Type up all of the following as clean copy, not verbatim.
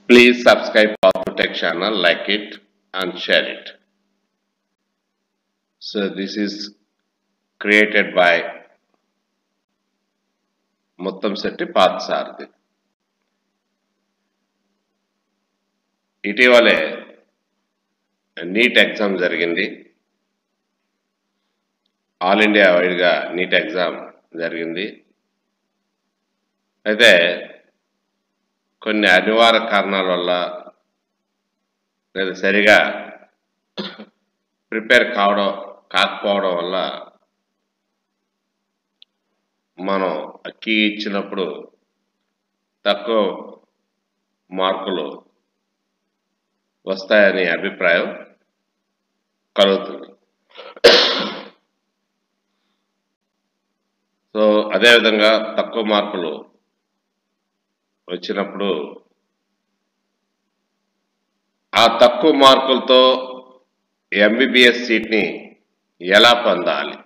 Please subscribe Power Tech channel, like it and share it. So this is created by Muttamsetti Pathsarthi. ఇటీవలే NEET exam జరిగింది. All India వైడ్గా NEET exam జరిగింది. అయితే కొన్ని అనివార్య కారణాల వల్ల లేదా సరిగా ప్రిపేర్ కాకపోవడం వల్ల మనం కీ ఇచ్చినప్పుడు తక్కువ మార్కులు వస్తాయనే అభిప్రాయం కలుగుతుంది. సో అదేవిధంగా తక్కువ మార్కులు వచ్చినప్పుడు ఆ తక్కువ మార్కులతో ఎంబీబీఎస్ సీట్ని ఎలా పొందాలి,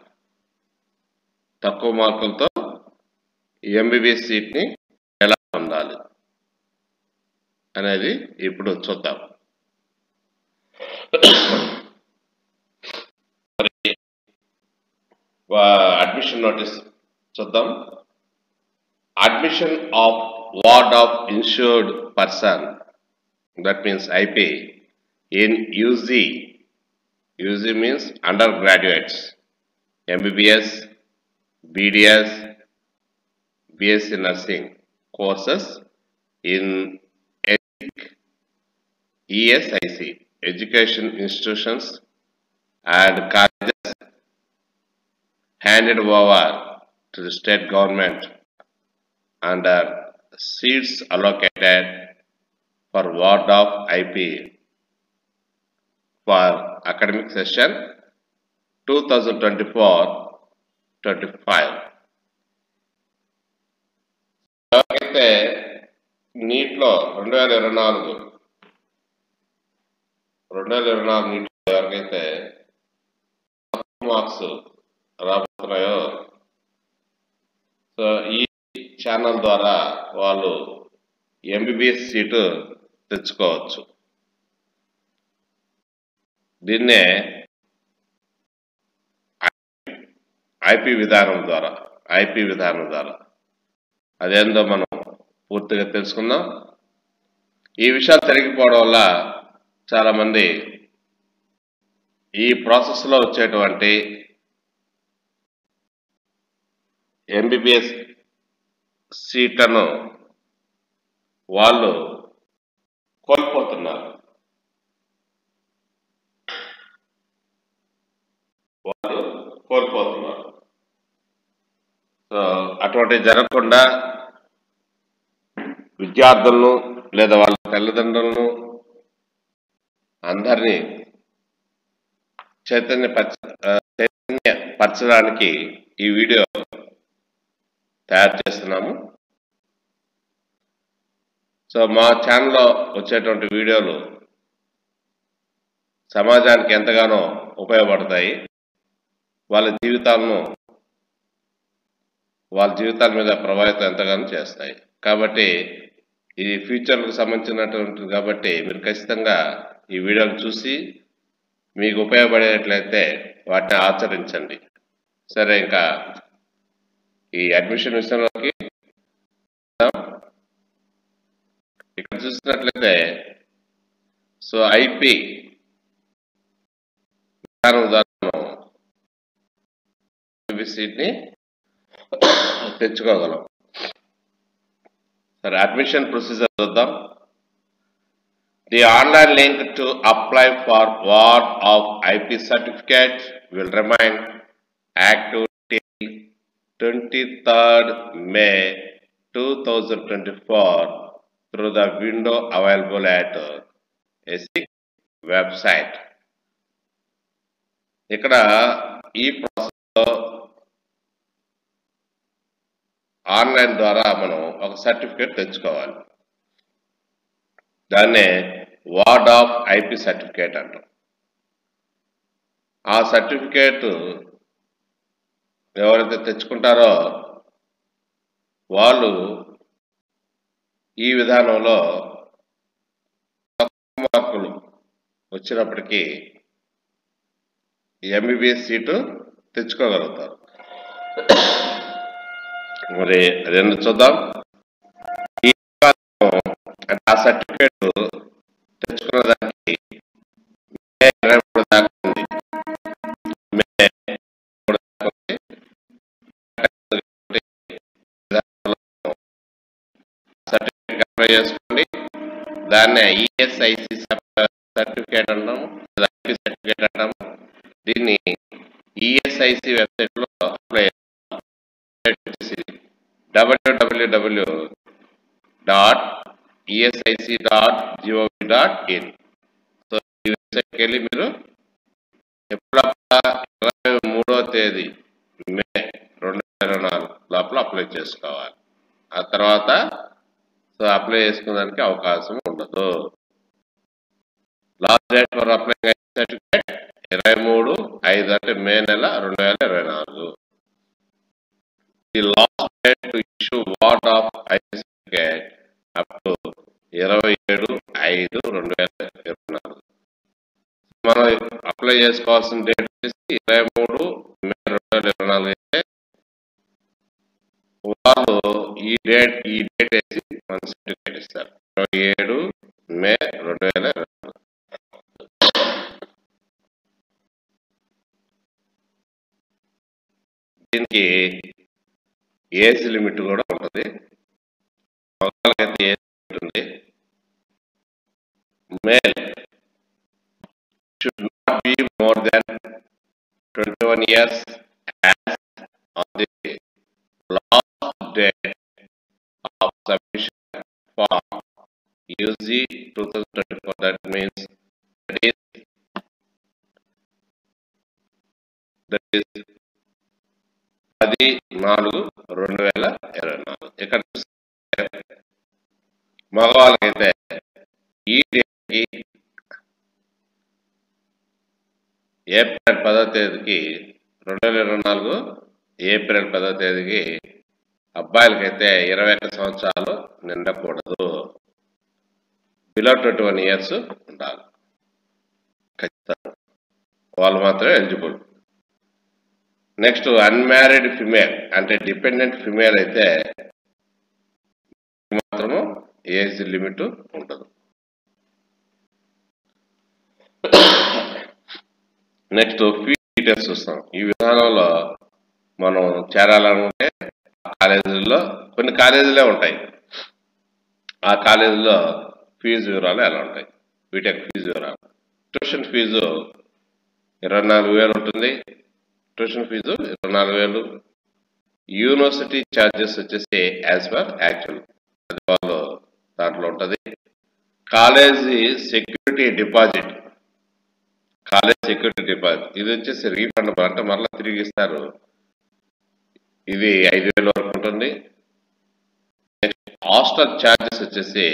తక్కువ మార్కులతో ఎంబీబీఎస్ సీట్ని ఎలా పొందాలి అనేది ఇప్పుడు చూద్దాం. అడ్మిషన్ నోటీస్ చూద్దాం. Admission of ward of insured person, that means IP, in UG means undergraduates, MBBS, BDS, BSc nursing courses in ESIC, education institutions and colleges handed over to the state government under seats allocated for ward of IP for academic session 2024-25. ఎవరికైతే నీట్లో 2024 నీట్లో ఎవరికైతే marks రాబోతున్నాయో, so ఈ channel ద్వారా వాళ్ళు MBBS seat తెచ్చుకోవచ్చు. దీన్నే IP విధానం ద్వారా అదేందో మనం పూర్తిగా తెలుసుకుందాం. ఈ విషయాలు జరిగిపోవడం వల్ల చాలామంది ఈ ప్రాసెస్లో వచ్చేటువంటి ఎంబీబీఎస్ సీట్లను వాళ్ళు కోల్పోతున్నారు. సో అటువంటి జరగకుండా విద్యార్థులను లేదా వాళ్ళ తల్లిదండ్రులను అందరినీ చైతన్యపరచడానికి ఈ వీడియో తయారు చేస్తున్నాము. సో మా ఛానల్లో వచ్చేటువంటి వీడియోలు సమాజానికి ఎంతగానో ఉపయోగపడతాయి, వాళ్ళ జీవితాల మీద ప్రభావితం ఎంతగానో చేస్తాయి. కాబట్టి ఇది ఫ్యూచర్కు సంబంధించినటువంటిది కాబట్టి మీరు ఖచ్చితంగా ఈ వీడియోలు చూసి మీకు ఉపయోగపడేట్లయితే వాటిని ఆచరించండి. సరే, ఇంకా ఈ అడ్మిషన్ విషయంలోకి ఇక్కడ చూసినట్లయితే, సో ఐపీ విధానం ద్వారా సీట్ని తెచ్చుకోగలం. సరే, అడ్మిషన్ ప్రొసీజర్ చూద్దాం. The online link to apply for ward of IP certificate will remain active till 23rd May 2024 through the window available at ASIC website. ఇక్కడ ఈ ప్రాసెస్లో ఆన్లైన్ ద్వారా మనం ఒక సర్టిఫికేట్ తెచ్చుకోవాలి. దాన్నే వార్డ్ ఆఫ్ ఐపీ సర్టిఫికేట్ అంటాం. ఆ సర్టిఫికేట్ ఎవరైతే తెచ్చుకుంటారో వాళ్ళు ఈ విధానంలో వచ్చినప్పటికీ ఎంబీబీఎస్ సీటు తెచ్చుకోగలుగుతారు. మరి అదేంటో చూద్దాం. ఈ అంటే ఆ సర్టిఫికేట్ తెచ్చుకున్న దానికి మే 23 దాకా ఉంది. మే 23 దాకా ఉంది. సర్టిఫికేట్ అప్లై చేసుకోండి. దాన్ని ఈఎస్ఐసి సర్టిఫికేట్ అంటాము, ఐపీ సర్టిఫికేట్ అంటాము. దీన్ని ఈఎస్ఐసి వెబ్సైట్ లో అప్లై www.esic.gov.in. సో ఈ వెబ్సైట్కి వెళ్ళి మీరు ఎప్పుడప్పుడు 23వ తేదీ మే 2024 లోపల అప్లై చేసుకోవాలి. ఆ తర్వాత సో అప్లై చేసుకోవడానికి అవకాశం ఉండదు. Last date for applying IP certificate 23/5 అంటే మే నెల 2024. The last date to issue ward of IP certificate up to 27/5/2024. మనం అప్లై చేసుకోవాల్సిన డేట్ వచ్చేసి 23 మే 2024 అయితే వాళ్ళు ఈ డేట్ వేసి మన సర్టిఫికేట్ ఇస్తారు 27 మే 2024. దీనికి ఏజ్ లిమిట్ కూడా ఉంటుంది. మగవాళ్ళకైతే ఏజ్ లిమిట్ ఉంది. Male should not be more than 21 years as on the last date of submission for UG 2024. That means that is 10/4/2024. ఇక్కడ మగవాళ్ళకైతే ఈ డేట్కి ఏప్రిల్ 10వ తేదీకి 2024 ఏప్రిల్ 10వ తేదీకి అబ్బాయిలకైతే 21 సంవత్సరాలు నిండకూడదు. బిలో 21 ఇయర్స్ ఉండాలి ఖచ్చితంగా. వాళ్ళు మాత్రమే ఎలిజిబుల్. నెక్స్ట్ అన్మ్యారీడ్ ఫిమేల్ అంటే డిపెండెంట్ ఫిమేల్ అయితే మాత్రము ఏజ్ లిమిట్ ఉండదు. నెక్స్ట్ ఫీ డీటెయిల్స్ చూస్తాం. ఈ విధానంలో మనం చేరాలనుకుంటే కాలేజీల్లో కొన్ని కాలేజీలే ఉంటాయి. ఆ కాలేజీలో ఫీజు వివరాలు ఎలా ఉంటాయి. బీటెక్ ఫీజు వివరాలు. ట్యూషన్ ఫీజు 24,000 ఉంటుంది. Tuition fees 24,000. యూనివర్సిటీ ఛార్జెస్ వచ్చేసి యాజ్ పర్ యాక్చువల్ అది వాళ్ళు దాంట్లో ఉంటుంది. కాలేజీ సెక్యూరిటీ డిపాజిట్ ఇది వచ్చేసి రీఫండ్ అంటే మరలా తిరిగి ఇస్తారు. ఇది 5,000 వరకు ఉంటుంది. నెక్స్ట్ హాస్టల్ ఛార్జెస్ వచ్చేసి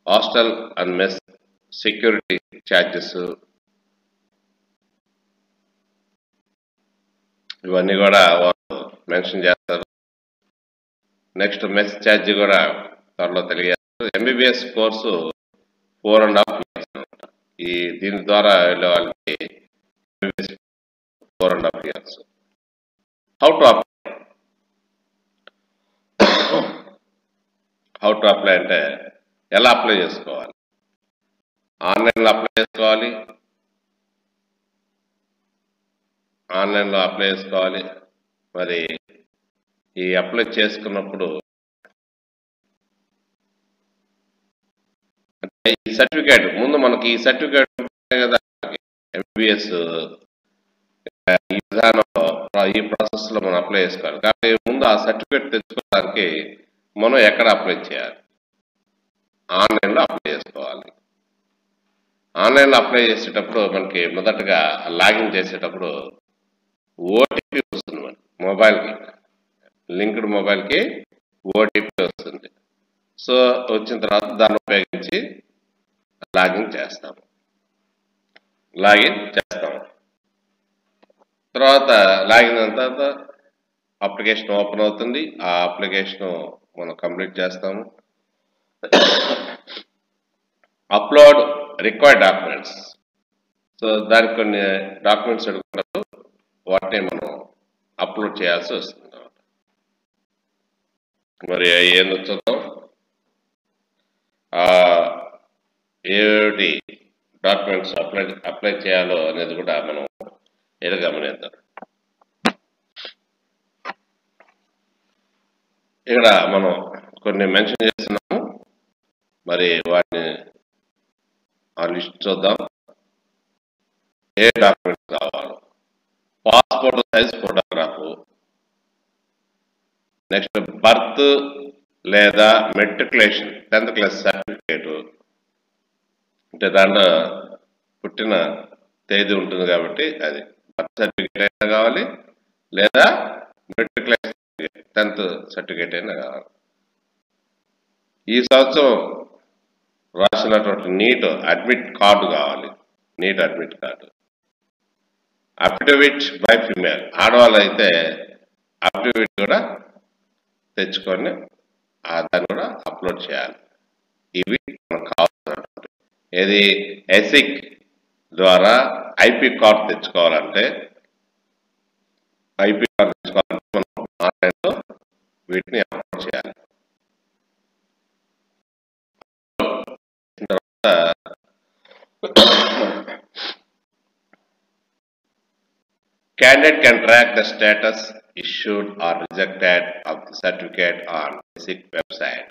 hostel and mess security charges ఇవన్నీ కూడా వాళ్ళు మెన్షన్ చేస్తారు. నెక్స్ట్ మెస్ ఛార్జ్ కూడా త్వరలో తెలియజేస్తారు. ఎంబీబీఎస్ కోర్సు 4.5 years అనమాట. దీని ద్వారా వెళ్ళే వాళ్ళకి 4.5 years. హౌ టు అప్లై అంటే ఎలా అప్లై చేసుకోవాలి. ఆన్లైన్లో అప్లై చేసుకోవాలి. మరి ఈ అప్లై చేసుకున్నప్పుడు అంటే ఈ సర్టిఫికేట్ ముందు మనకి ఈ సర్టిఫికేట్ కదా ఎంబీబీఎస్ ఈ విధానంలో ఈ ప్రాసెస్ లో మనం అప్లై చేసుకోవాలి. కాబట్టి ముందు ఆ సర్టిఫికేట్ తెచ్చుకోవడానికి మనం ఎక్కడ అప్లై చేయాలి. ఆన్లైన్లో అప్లై చేసుకోవాలి. ఆన్లైన్లో అప్లై చేసేటప్పుడు మనకి మొదటగా లాగిన్ చేసేటప్పుడు ఓటీపీ వస్తుంది. మన మొబైల్కి లింక్డ్ మొబైల్కి ఓటీపీ వస్తుంది. సో వచ్చిన తర్వాత దాన్ని ఉపయోగించి లాగిన్ చేస్తాము. తర్వాత లాగిన్ అయిన తర్వాత అప్లికేషన్ ఓపెన్ అవుతుంది. ఆ అప్లికేషన్ మనం కంప్లీట్ చేస్తాము. అప్లోడ్ రిక్వైర్డ్ డాక్యుమెంట్స్ సో దానికి కొన్ని డాక్యుమెంట్స్ అడుగుతున్నప్పుడు వాటిని మనం అప్లోడ్ చేయాల్సి వస్తుంది. మరి ఏందో చూద్దాం. ఏటి డాక్యుమెంట్స్ అప్లై చేయాలో అనేది కూడా మనం ఏదో గమనిద్దాం. ఇక్కడ మనం కొన్ని మెన్షన్ చేస్తున్నాము. మరి వాటిని ఆ లిస్ట్ చూద్దాం. ఏ డాక్యుమెంట్స్ కావాలి? Passport size photograph, next birth లేదా మెట్రికులేషన్ 10th క్లాస్ సర్టిఫికేట్, అంటే దాంట్లో పుట్టిన తేదీ ఉంటుంది కాబట్టి అది బర్త్ సర్టిఫికేట్ అయినా కావాలి, లేదా మెట్రికులేషన్ 10th సర్టిఫికేట్ అయినా కావాలి. ఈ సంవత్సరం రాసినటువంటి నీట్ అడ్మిట్ కార్డు కావాలి, neat admit card. Affidavit by female, ఆడవాళ్ళు అయితే అఫిడవిట్ కూడా తెచ్చుకొని దాన్ని కూడా అప్లోడ్ చేయాలి. ఇవి మనకు కావాల్సినటువంటి ఏది ఎసిక్ ద్వారా ఐపీ కార్డు తెచ్చుకోవాలంటే మనం ఆన్లైన్లో వీటిని అప్లోడ్ చేయాలి. Candidate can track the status issued or rejected of the certificate on ESIC website.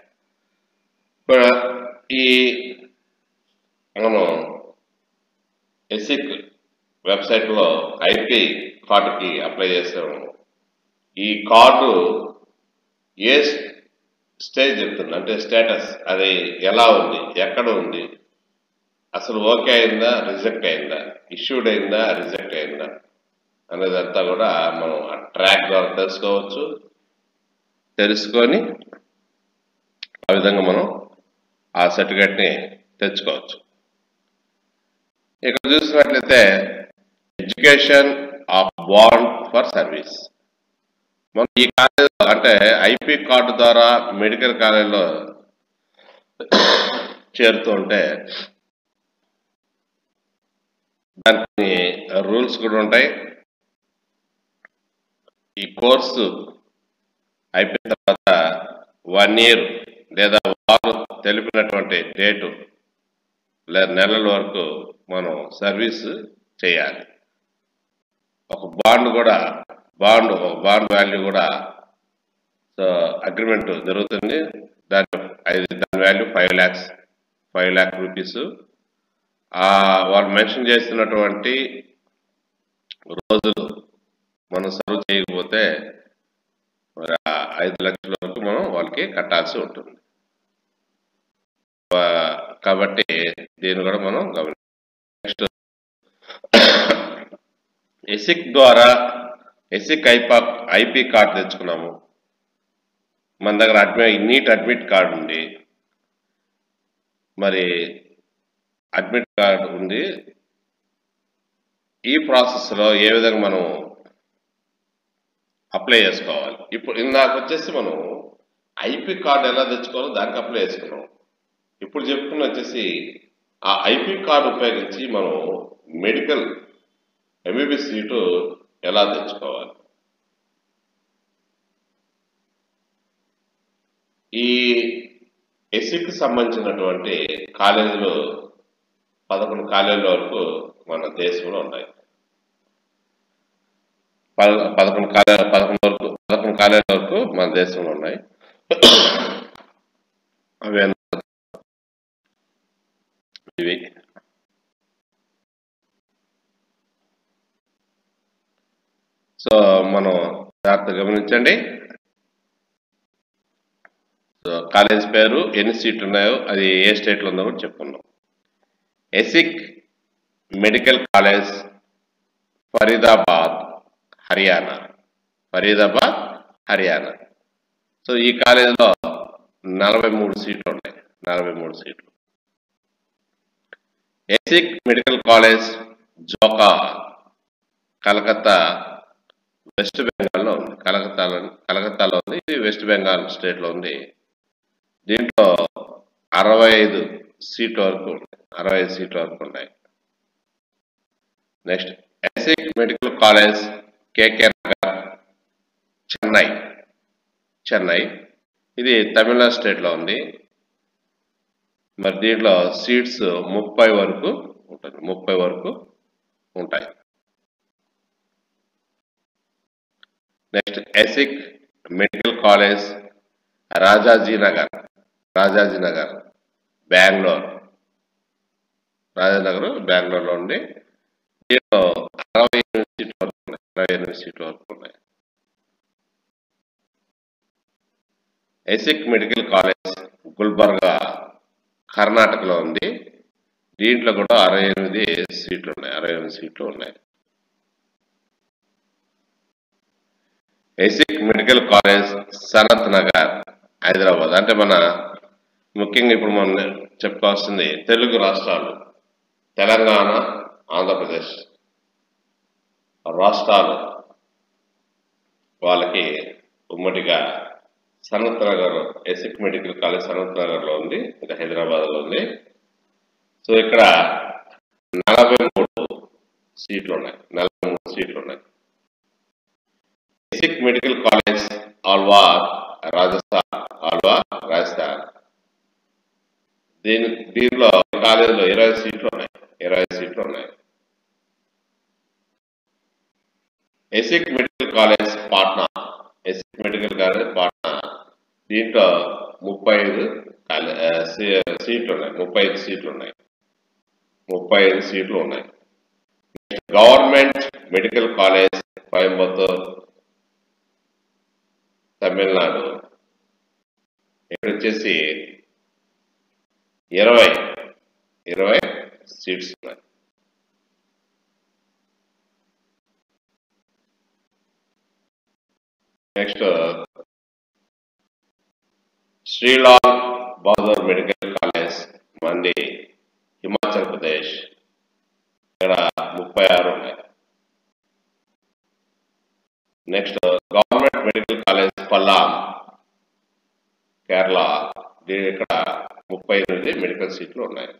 ఈ మనం ESIC వెబ్సైట్లో ఐపీ కార్డుకి అప్లై చేస్తాము. ఈ కార్డు ఏ స్టేజ్ చెప్తుంది అంటే స్టేటస్, అది ఎలా ఉంది, ఎక్కడ ఉంది, అసలు ఓకే అయిందా, రిజెక్ట్ అయిందా, ఇష్యూడ్ అయిందా, రిజెక్ట్ అయిందా అనేదంతా కూడా మనం ఆ ట్రాక్ ద్వారా తెలుసుకొని ఆ విధంగా మనం ఆ సర్టిఫికేట్ని తెచ్చుకోవచ్చు. ఇక్కడ చూసినట్లయితే education of bond for service, మనం ఈ కాలేజీలో అంటే ఐపీ కార్డు ద్వారా మెడికల్ కాలేజీలో చేరుతూ ఉంటే దానికి రూల్స్ కూడా ఉంటాయి. ఈ కోర్సు అయిపోయిన తర్వాత 1 year లేదా వారు తెలిపినటువంటి డేటు లేదా నెలల వరకు మనం సర్వీస్ చేయాలి. ఒక బాండ్ వాల్యూ కూడా అగ్రిమెంట్ జరుగుతుంది. దాని వాల్యూ 5 lakh రూపీస్. వాళ్ళు మెన్షన్ చేస్తున్నటువంటి రోజులు మనం సర్వ్ చేయకపోతే 5 లక్షల వరకు మనం వాళ్ళకి కట్టాల్సి ఉంటుంది. కాబట్టి దీన్ని కూడా మనం గమనించాలి. నెక్స్ట్ ఎసిక్ ద్వారా ఎసిక్ ఐపీ కార్డు తెచ్చుకున్నాము. మన దగ్గర నీట్ అడ్మిట్ కార్డు ఉంది, మరి అడ్మిట్ కార్డు ఉంది. ఈ ప్రాసెస్లో ఏ విధంగా మనం అప్లై చేసుకోవాలి? ఇప్పుడు ఇందాక వచ్చేసి మనం ఐపీ కార్డు ఎలా తెచ్చుకోవాలో దానికి అప్లై చేసుకున్నాం. ఇప్పుడు చెప్పుకున్న వచ్చేసి ఆ ఐపీ కార్డు ఉపయోగించి మనం మెడికల్ ఎంబీబీఎస్ సీటు ఎలా తెచ్చుకోవాలి? ఈ ఎసిక్ సంబంధించినటువంటి కాలేజీలు 11 కాలేజీల వరకు మన దేశంలో ఉన్నాయి. 11 కాలేజీల వరకు మన దేశంలో ఉన్నాయి. అవి ఇవి సో మనం జాగ్రత్తగా గమనించండి. సో కాలేజ్ పేరు, ఎన్ని సీట్లు ఉన్నాయో, అది ఏ స్టేట్లో ఉందో కూడా చెప్పుకున్నాం. ESIC medical college, Faridabad, Haryana. So ఈ కాలేజీలో 43 సీట్లు ఉన్నాయి. 43 సీట్లు. ఎసిక్ మెడికల్ కాలేజ్ జోకా, కలకత్తా, వెస్ట్ బెంగాల్లో ఉంది. కలకత్తాలో ఉంది. ఇది వెస్ట్ బెంగాల్ స్టేట్లో ఉంది. దీంట్లో 65 సీట్ల వరకు ఉన్నాయి. 65 సీట్ల వరకు ఉన్నాయి. నెక్స్ట్ ఎసిక్ మెడికల్ కాలేజ్ కేకే నగర్ చెన్నై. చెన్నై ఇది తమిళనాడు స్టేట్లో ఉంది. మరి దీంట్లో సీట్స్ 30 వరకు ఉంటుంది, 30 వరకు ఉంటాయి. Next ESIC medical college Rajajinagar, Rajajinagar Bengaluru, Rajanagar బెంగళూరులో ఉంది. దీంట్లో 68 సీట్లు వరకు ఉన్నాయి, 68 సీట్ల వరకు ఉన్నాయి. ఎసిక్ మెడికల్ కాలేజ్ గుల్బర్గా కర్ణాటకలో ఉంది. దీంట్లో కూడా 68 సీట్లు ఉన్నాయి, 68 సీట్లు ఉన్నాయి. ESIC medical college Sanath Nagar Hyderabad. అంటే మన ముఖ్యంగా ఇప్పుడు మనం చెప్పుకోవాల్సింది తెలుగు రాష్ట్రాలు, తెలంగాణ, ఆంధ్రప్రదేశ్ రాష్ట్రాలు వాళ్ళకి ఉమ్మడిగా సనత్ నగర్ ఎసిక్ మెడికల్ కాలేజ్ సనత్ నగర్లో ఉంది, ఇది హైదరాబాద్లో ఉంది. సో ఇక్కడ 43 సీట్లు ఉన్నాయి, 43 సీట్లు ఉన్నాయి. ESIC medical college Alwar Rajasthan. దీనిలో కాలేజీలో 20 సీట్లు ఉన్నాయి, 20 సీట్లు ఉన్నాయి. ESIC medical college Patna, ESIC medical college Patna, దీంట్లో 35 సీట్లు ఉన్నాయి, 35 సీట్లు ఉన్నాయి, 35 సీట్లు ఉన్నాయి. Government medical college Coimbatore Tamil Nadu, ఇక్కడ వచ్చేసి 20 సీట్స్ ఉన్నాయి. Next Shri Lal Bahadur medical college Mandi Himachal Pradesh, ఇక్కడ 36 ఉన్నాయి. Next government medical college Pallam Kerala, ఇక్కడ 38 మెడికల్ సీట్లు ఉన్నాయి.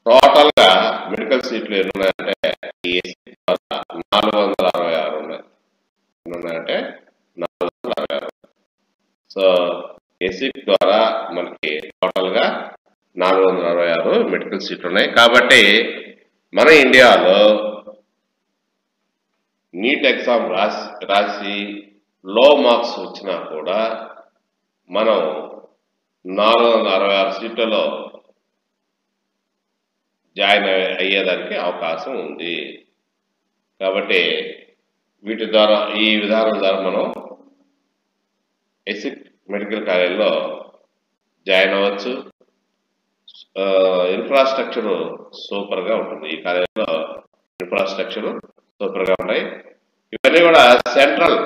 టోటల్ గా మెడికల్ సీట్లు ఎన్ని ఉన్నాయంటే 466 ఉన్నాయి. ఎన్ని ఉన్నాయంటే 466. సో ఎసిక్ ద్వారా మనకి టోటల్ గా 466 మెడికల్ సీట్లు ఉన్నాయి. కాబట్టి మన ఇండియాలో నీట్ ఎగ్జామ్ రాసి లో మార్క్స్ వచ్చినా కూడా మనం 466 సీట్లలో జాయిన్ అయ్యేదానికి అవకాశం ఉంది. కాబట్టి వీటి ద్వారా, ఈ విధానం ద్వారా మనం ఎసిక్ మెడికల్ కాలేజ్లో జాయిన్ అవ్వచ్చు. ఇన్ఫ్రాస్ట్రక్చర్ సూపర్గా ఉంటుంది. ఈ కాలేజీలో ఇన్ఫ్రాస్ట్రక్చర్ సూపర్గా ఉన్నాయి. ఇవన్నీ కూడా సెంట్రల్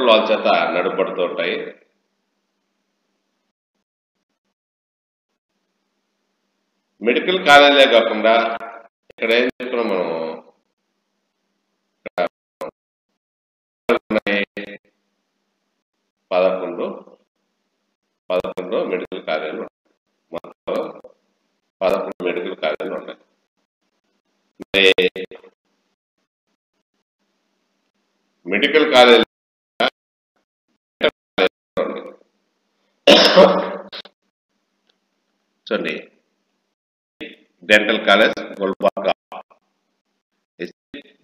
వాళ్ళ చేత నడుపడుతూ ఉంటాయి. మెడికల్ కాలేజే కాకుండా ఇక్కడ ఏం చెప్తున్నాం మనం, 11 మెడికల్ కాలేజీలు, మొత్తం 11 మెడికల్ కాలేజీలు ఉన్నాయి. మెడికల్ కాలేజ్ చూడండి, dental college Gulbarga,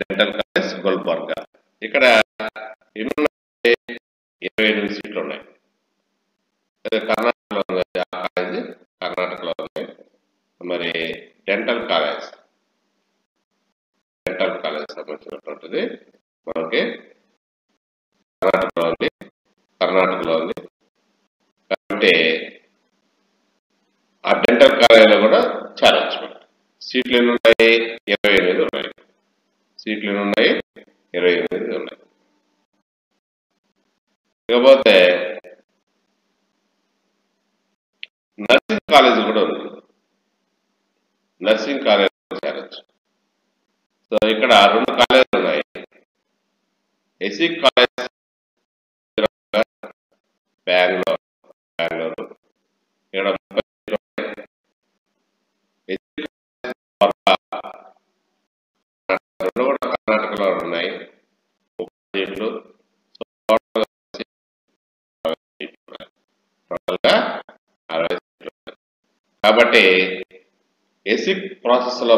dental college Gulbarga, ఇక్కడ 28 సీట్లు ఉన్నాయి. కర్ణాటకలో ఉంది ఆ కాలేజీ, కర్ణాటకలో ఉంది. మరి డెంటల్ కాలేజ్ సంబంధించినటువంటిది మనకి కర్ణాటకలో ఉంది. కాబట్టి ఆ డెంటల్ కాలేజీలో కూడా చేరవచ్చు. సీట్లు ఎన్ని ఉన్నాయి? 28 ఉన్నాయి. సీట్లు ఎన్ని ఉన్నాయి? 28 ఉన్నాయి. ఇకపోతే నర్సింగ్ కాలేజ్ కూడా ఉంది. నర్సింగ్ కాలేజ్ చేరచ్చు. సో ఇక్కడ 2 కాలేజీలు ఉన్నాయి. ఎసిక్ కాలేజ్ బెంగళూరు, ఇక్కడ కాబట్టి ఎసిక్ ప్రాసెస్ లో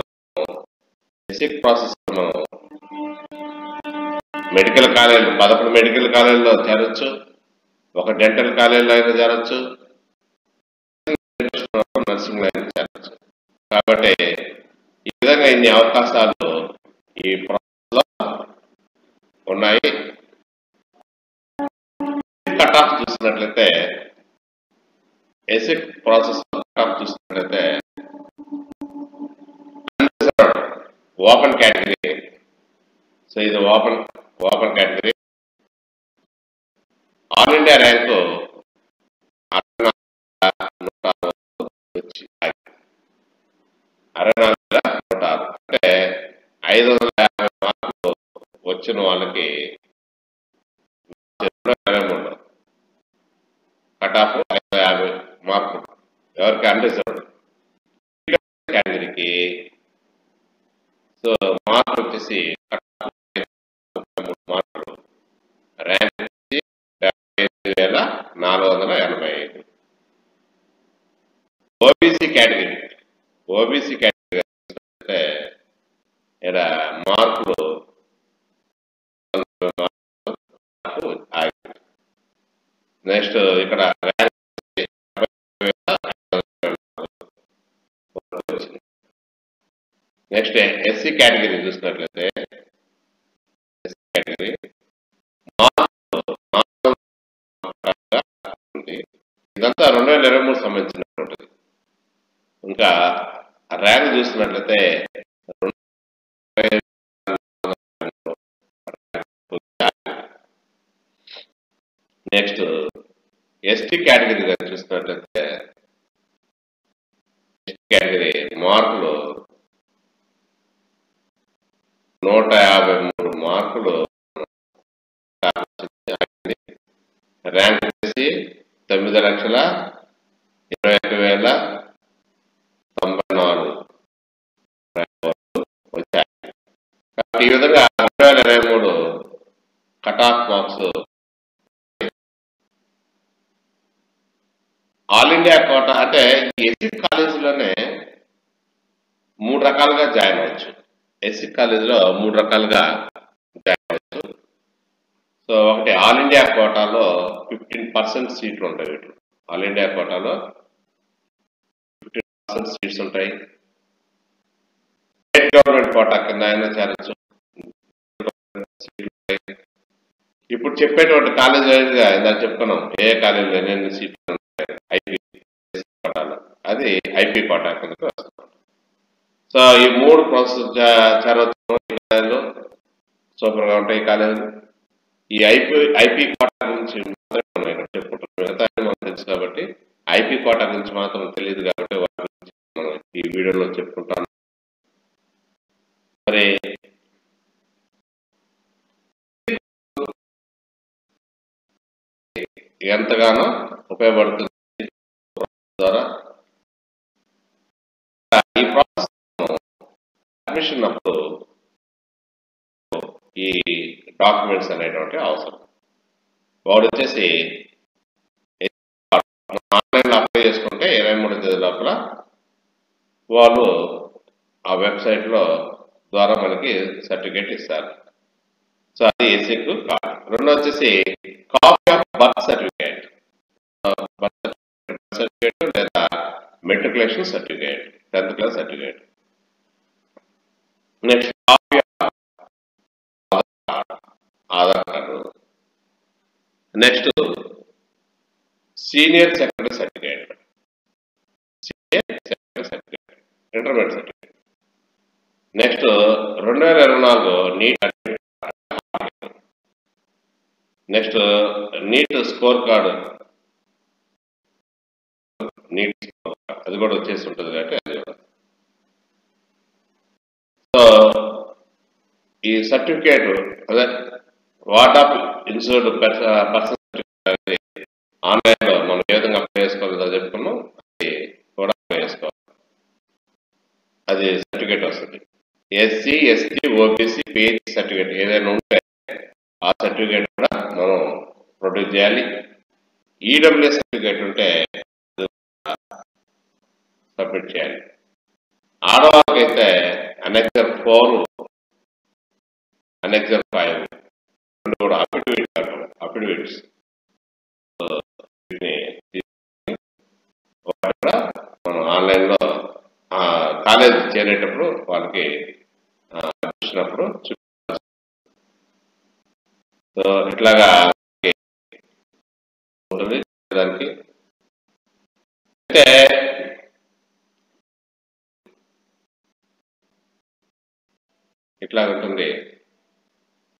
మెడికల్ కాలేజీలు 11 మెడికల్ కాలేజీలో చేరొచ్చు, ఒక డెంటల్ కాలేజీలో అయినా చేరొచ్చు, నర్సింగ్ లైన్ చేరొచ్చు. కాబట్టి ఈ విధంగా ఇన్ని అవకాశాలు ఈ ప్రాసెస్ లో ఉన్నాయి. కట్ ఆఫ్ చూసినట్లయితే ఎసిక్ ప్రాసెస్ కట్ ఆఫ్ చూసినట్లయితే ఓపెన్ కేటగిరీ. సో ఇది open category. All India rank 64,106 అంటే 550 మార్కులు వచ్చిన వాళ్ళకి 23 కట్ ఆఫ్ 550 మార్కులు ఎవరికి అన్రిజర్వ్డ్ కేటగిరీకి. సో మార్కులు వచ్చేసి 33 మార్కులు, ర్యాంక్ వచ్చి 75,485. ఓబీసీ కేటగిరీ అంటే ఇక్కడ మార్కులు నెక్స్ట్ ఇక్కడ ర్యాంక్ నెక్స్ట్ ఎస్సీ కేటగిరీ చూసినట్లయితే ఎస్సీ కేటగిరీ ఇదంతా 2023 సంబంధించినటువంటిది. ఇంకా ర్యాంక్ చూసినట్లయితే నెక్స్ట్ ఎస్టీ కేటగిరీ చూసినట్లయితే ఎస్టీ కేటగిరీ మార్కులు 153 మార్కులు, ర్యాంక్ వచ్చేసి 9,21,094 వచ్చాయి. కాబట్టి ఈ విధంగా 2023 cut off marks all India quota అంటే ఎసిక్ కాలేజీలోనే 3 రకాలుగా జాయిన్ అవ్వచ్చు. ఎసిక్ కాలేజీలో 3 రకాలుగా జాయిన్ అవ్వచ్చు. సో ఒకటి ఆల్ ఇండియా కోటాలో 15% సీట్లు ఉంటాయి. వీటిలో ఆల్ ఇండియా కోటాలో 15% సీట్స్ ఉంటాయి. స్టేట్ గవర్నమెంట్ కోటా కింద అయినా చేరచ్చు. ఇప్పుడు చెప్పేటువంటి కాలేజీ ఇందాక చెప్పుకున్నాం ఏ కాలేజీలో ఎన్ని సీట్లు ఉంటాయి. ఐపీ కోటాలో అది ఐపీ కోటా కిందకి వస్తుంది. సో ఈ 3 ప్రాసెస్ చేరవచ్చు. సూపర్గా ఉంటాయి ఈ కాలేజీలు. ఈ ఐపీ కోటా గురించి మాత్రమే మనం చెప్పుకుంటున్నాం. మనకు తెలుసు కాబట్టి ఐపీ కోటా గురించి మాత్రం తెలియదు కాబట్టి వాటి గురించి మనం ఈ వీడియోలో చెప్పుకుంటాను. మరి ఎంతగానో ఉపయోగపడుతుంది ద్వారా ఈ ప్రాసెస్ అడ్మిషన్ అప్పుడు ఈ డాక్యుమెంట్స్ అనేటువంటి అవసరం. వాడు వచ్చేసి ఆన్లైన్లో అప్లై చేసుకుంటే 23వ తేదీ లోపల వాళ్ళు ఆ వెబ్సైట్లో ద్వారా మనకి సర్టిఫికేట్ ఇస్తారు. సో అది ఎసిక్ కార్డ్. రెండో వచ్చేసి కాపీ ఆఫ్ బర్త్ సర్టిఫికేట్ లేదా matriculation certificate, 10th class certificate. Next copy of Aadhaar card. Next senior secondary certificate, intermediate certificate. Next 2024 NEET. Next NEET score card, NEET అది కూడా వచ్చేసి ఉంటుంది కాబట్టి అది. సో ఈ సర్టిఫికేట్ అదే వాట్ ఆఫ్ ఇన్సూర్డ్ పర్సన్ ఆన్లైన్లో మనం ఏ విధంగా అప్లై చేసుకోవాలో చెప్పుకున్నాం. అది కూడా అప్లై చేసుకోవాలి. అది సర్టిఫికేట్ వస్తుంది. SC ST OBC pH certificate ఏదైనా ఉంటే ఆ సర్టిఫికేట్ కూడా మనం ప్రొడ్యూస్ చేయాలి. ఈడబ్ల్యూఎస్ సర్టిఫికేట్ ఉంటే సబ్మిట్ చేయాలి. ఆడవాళ్ళకైతే అనెక్సర్ 4, అనెక్సర్ 5 కూడా అఫిడవిట్స్ మనం ఆన్లైన్లో కాలేజ్ చేరేటప్పుడు వాళ్ళకి చూసినప్పుడు సో ఇట్లాగా ఉంటుంది. దానికి అంటే ఇట్లా ఉంటుంది.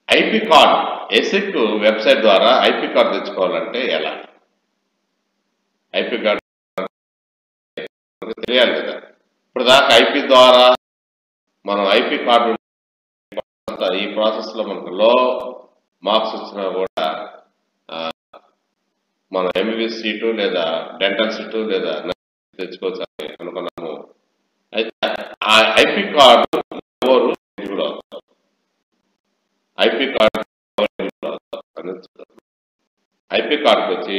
ఐపీ కార్డ్ ఎసిక్ వెబ్సైట్ ద్వారా ఐపీ కార్డ్ తెచ్చుకోవాలంటే ఎలా? ఐపీ కార్డ్ తెలియాలి కదా. ఇప్పుడు దాకా ఐపీ ద్వారా మనం ఐపీ కార్డు ఈ ప్రాసెస్లో మనకు లో మార్క్స్ వచ్చినా కూడా మనం ఎంబీబీఎస్ సీటు లేదా డెంటల్ సీటు లేదా తెచ్చుకోవచ్చు అనుకున్నాము. అయితే ఆ ఐపీ కార్డు ఎవరు ఎలిజిబుల్ అవుతారు? ఐపీ కార్డు ఎలిజిబుల్ అవుతారు అనేది ఐపీ కార్డుకి వచ్చి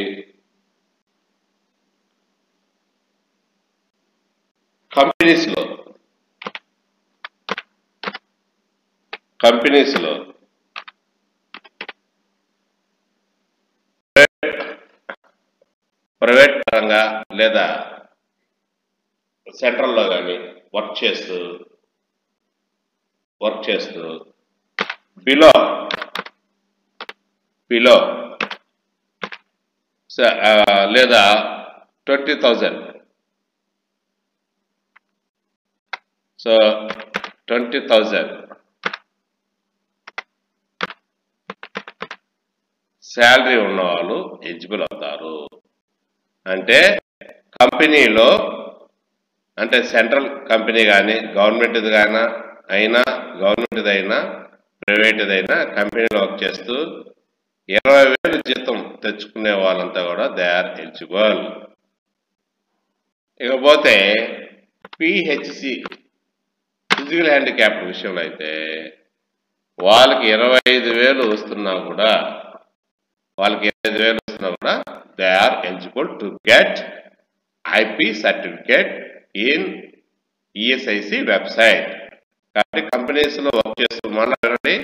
కంపెనీస్లో ప్రైవేట్ పరంగా లేదా సెంట్రల్లో కానీ వర్క్ చేస్తూ బిలో లేదా 20,000 సో 20,000 శాలరీ ఉన్న వాళ్ళు ఎలిజిబుల్ అవుతారు. అంటే కంపెనీలో అంటే సెంట్రల్ కంపెనీ కానీ గవర్నమెంట్ది కానీ గవర్నమెంట్ది అయినా ప్రైవేట్ది అయినా కంపెనీలో వర్క్ చేస్తూ 20,000 జీతం తెచ్చుకునే వాళ్ళంతా కూడా దే ఆర్ ఎలిజిబుల్. ఇకపోతే పిహెచ్సి ఫిజికల్ హ్యాండిక్యాప్ విషయంలో అయితే వాళ్ళకి 25,000 వస్తున్నా కూడా they are eligible to get IP certificate in ESIC website. కాబట్టి కంపెనీస్లో వర్క్ చేస్తున్నారండి.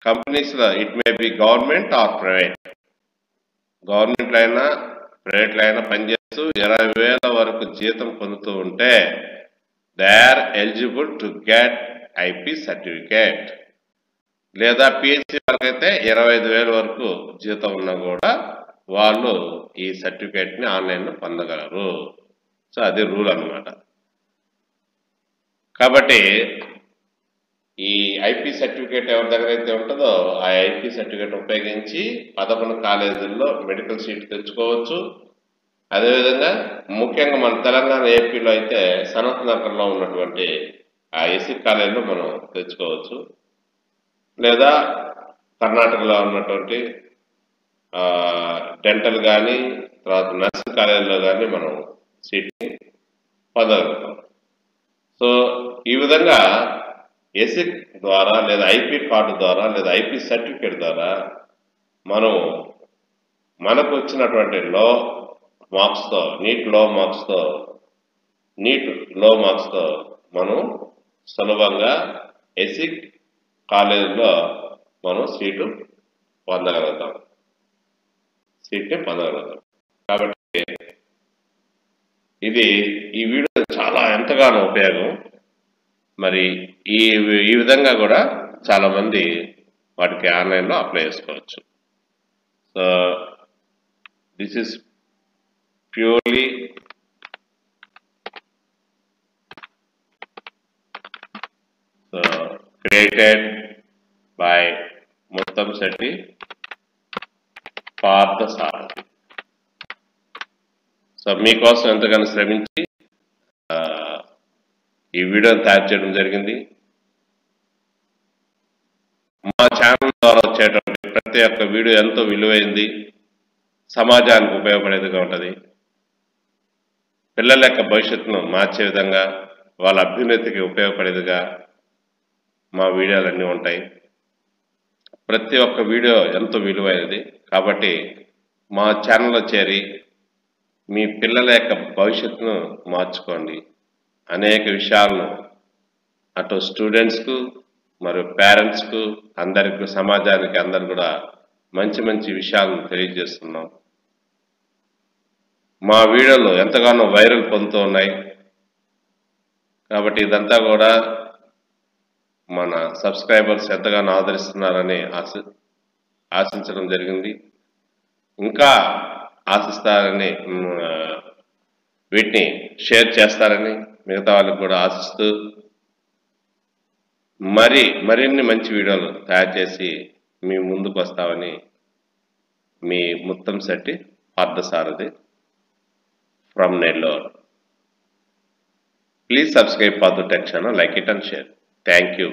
కంపెనీస్లో it may be government or private, గవర్నమెంట్లో అయినా ప్రైవేట్లో అయినా పనిచేస్తూ 20,000 వరకు జీతం పొందుతూ ఉంటే they are eligible to get IP certificate. లేదా పిహెచ్సి వాళ్ళకైతే 25,000 వరకు జీతం ఉన్నా కూడా వాళ్ళు ఈ సర్టిఫికేట్ని ఆన్లైన్లో పొందగలరు. సో అది రూల్ అన్నమాట. కాబట్టి ఈ ఐపీ సర్టిఫికేట్ ఎవరి దగ్గర అయితే ఉంటుందో ఆ ఐపీ సర్టిఫికేట్ ఉపయోగించి 11 కాలేజీల్లో మెడికల్ సీట్ తెచ్చుకోవచ్చు. అదేవిధంగా ముఖ్యంగా మన తెలంగాణ ఏపీలో అయితే సనత్ నగర్లో ఉన్నటువంటి ఆ ఎసిక్ కాలేజీలో మనం తెచ్చుకోవచ్చు. లేదా కర్ణాటకలో ఉన్నటువంటి డెంటల్ కానీ తర్వాత నర్సింగ్ కాలేజీలో కానీ మనం సీట్ని పొందగలుగుతాం. సో ఈ విధంగా ఎసిక్ ద్వారా లేదా ఐపీ కార్డు ద్వారా లేదా ఐపీ సర్టిఫికేట్ ద్వారా మనం మనకు వచ్చినటువంటి నీట్ లో మార్క్స్తో మనం సులభంగా ఎసిక్ కాలేజీలో మనం సీట్ని పొందగలుగుతాం. కాబట్టి ఇది ఈ వీడియో చాలా ఎంతగానో ఉపయోగం. మరి ఈ విధంగా కూడా చాలామంది వాటికి ఆన్లైన్లో అప్లై చేసుకోవచ్చు. So this is purely created by Muthamsetti Parthasarathi. So మీకోసం ఎంతగానో శ్రమించి ఈ వీడియోని తయారు చేయడం జరిగింది. మా ఛానల్ ద్వారా వచ్చేటువంటి ప్రతి ఒక్క వీడియో ఎంతో విలువైంది, సమాజానికి ఉపయోగపడేదిగా ఉంటుంది. పిల్లల యొక్క భవిష్యత్తును మార్చే విధంగా వాళ్ళ అభ్యున్నతికి ఉపయోగపడేదిగా మా వీడియోలన్నీ ఉంటాయి. ప్రతి ఒక్క వీడియో ఎంతో విలువైనది. కాబట్టి మా ఛానల్లో చేరి మీ పిల్లల యొక్క భవిష్యత్తును మార్చుకోండి. అనేక విషయాలను అటు స్టూడెంట్స్కు మరియు పేరెంట్స్కు అందరికీ సమాజానికి అందరు కూడా మంచి మంచి విషయాలను తెలియజేస్తున్నాం. మా వీడియోలు ఎంతగానో వైరల్ పొందుతూ ఉన్నాయి. కాబట్టి ఇదంతా కూడా మన సబ్స్క్రైబర్స్ ఎంతగానో ఆదరిస్తున్నారని ఆశించడం జరిగింది. ఇంకా ఆశిస్తారని వీటిని షేర్ చేస్తారని మిగతా వాళ్ళకి కూడా ఆశిస్తూ మరిన్ని మంచి వీడియోలు తయారు చేసి మీ ముందుకు వస్తామని మీ Muttamsetti Parthasarathi from Nellore. Please subscribe Padu Tech channel, like it and share. Thank you.